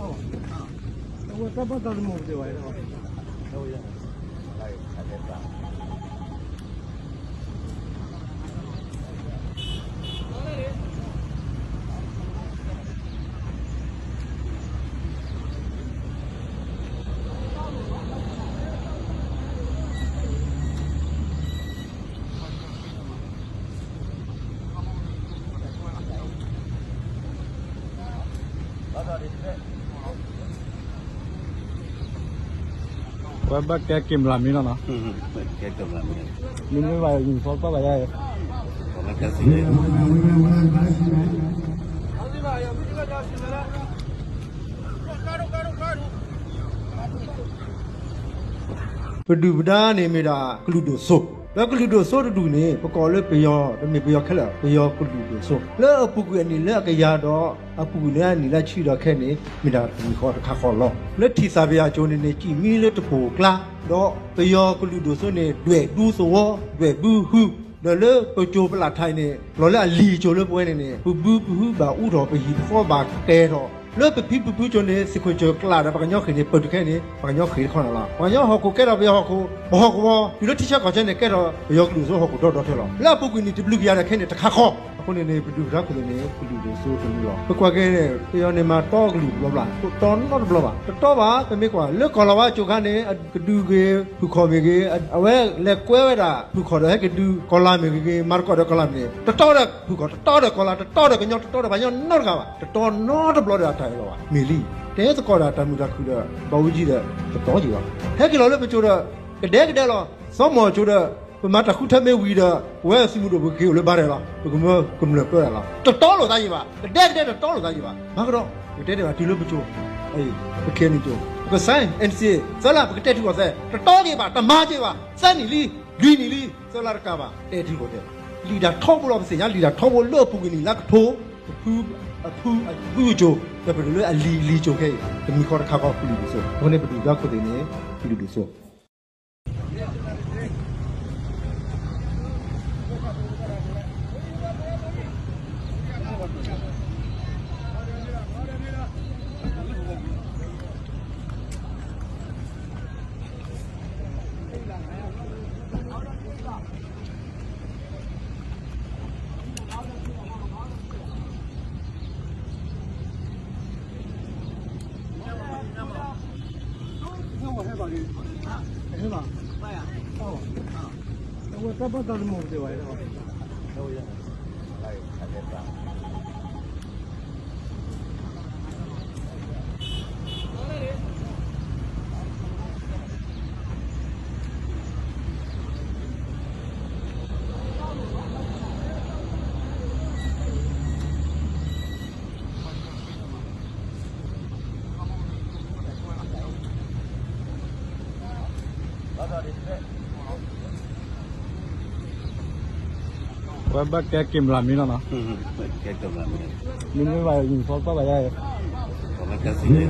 我这不都是木的玩意儿吗？都一样。来，看见啥？ Wah, kayak kim lamin lah, kayak kim lamin. Ini bayar info apa bayar? Kalau kasih. ပဒူပဒါနေမိတာကလူတို့ဆိုဘကလူတို့ဆိုတူနေပကောလေပယောတမေပယောခက်လာပယောကလူတို့ဆိုလဲအပုကွေနီလဲကရတော့အပုလဲနီလဲချီတော့ခဲနေမိတာဒီခေါ်တခါခေါ်လောလက်ထီစာပြာကျိုးနေနေကြည်မီလက်တပိုကလာတော့ပယောကလူတို့ဆိုနေတွေ့တူးဆိုတွေ့ဘူးဟုဒါလေပချိုပလာထိုင်နေလောလဲလီချိုလေပွဲနေနေဘူးဘာဥတော်ပဟီခေါ်ပါတဲတော့လေပပီပူချိုနေစခွချေကလာတော့ပကညောခေနေပဒခဲနေပကညောခေခေါ်လာပကညောဟောကိုကဲတော့ပြောဟောကိုဘောကောဒီလိုတိချက်ခေါ်ချက်နေကဲတော့ယောကလူဆိုဟောကိုတော့ထဲလောလာပုကွေနီတဘလူကရတဲ့ခဲနေတခါခေါ်အခုနေပဒူရက်ကိုနေပဒူတွေဆိုတူလောပကွာခဲတဲ့ပြောနေမှာတော့ကလူဘလားတော်တော့ဘလားတော့ပါပမေကွာလေကောလာဝါချိုခန်းနေကဒူကေဖူခေါ်မေကေအဝဲလက်ကွဲဝဲတာဖူခေါ်တဲ့ကဒူကောလာမေကေမာကောတော့ကောလာမေတော်တဲ့ဖူခေါ်တော်တဲ့ကောလာတော်တဲ့ကညောတော်တဲ့ဘာညောနော်ကပါတော်နော်တဘလို့တာထိုင်လောမီလီတဲစကောတာတမှုတာခုတော့ဘဝကြီးတဲ့တော်ကြီးပါဟဲ့ကလောလည်းပချိုတော့ကတဲ့လောစောမောချိုတော့ပမတခုထမဲဝီတော့ဝဲစီမှုတော့ကေကိုလည်းပါတယ်လားကမလည်းပြရလားတော်လို့သားကြီးပါတဲ့တော်လို့သားကြီးပါဘာကတော့တဲ့ပါဒီလိုပချိုအေးပခဲနေချိုကဆိုင် NCA ဇလာပကတဲ့ထူပါစဲတော်ကြီးပါတမားကြီးပါစန်းနီလီလူနီလီဇလာကပါတဲ့ထူကိုတဲ့လီဒါထောက်ဖို့လို့ပစရလီဒါထောက်ဖို့လို့ပူကနီလက်ထိုးဖူဂျိုတပလူအလီဂျိုခဲတမီခေါ်ခါကောပလူဆိုဘုန်းနေပလူကခုတင်နေပလူဆို我这不都是木的玩意儿吗？都一样。来，看见啥？ Wah, kayak kim lamin lah, kayak kim lamin. Ini bayar info apa bayar? Kalau kasih.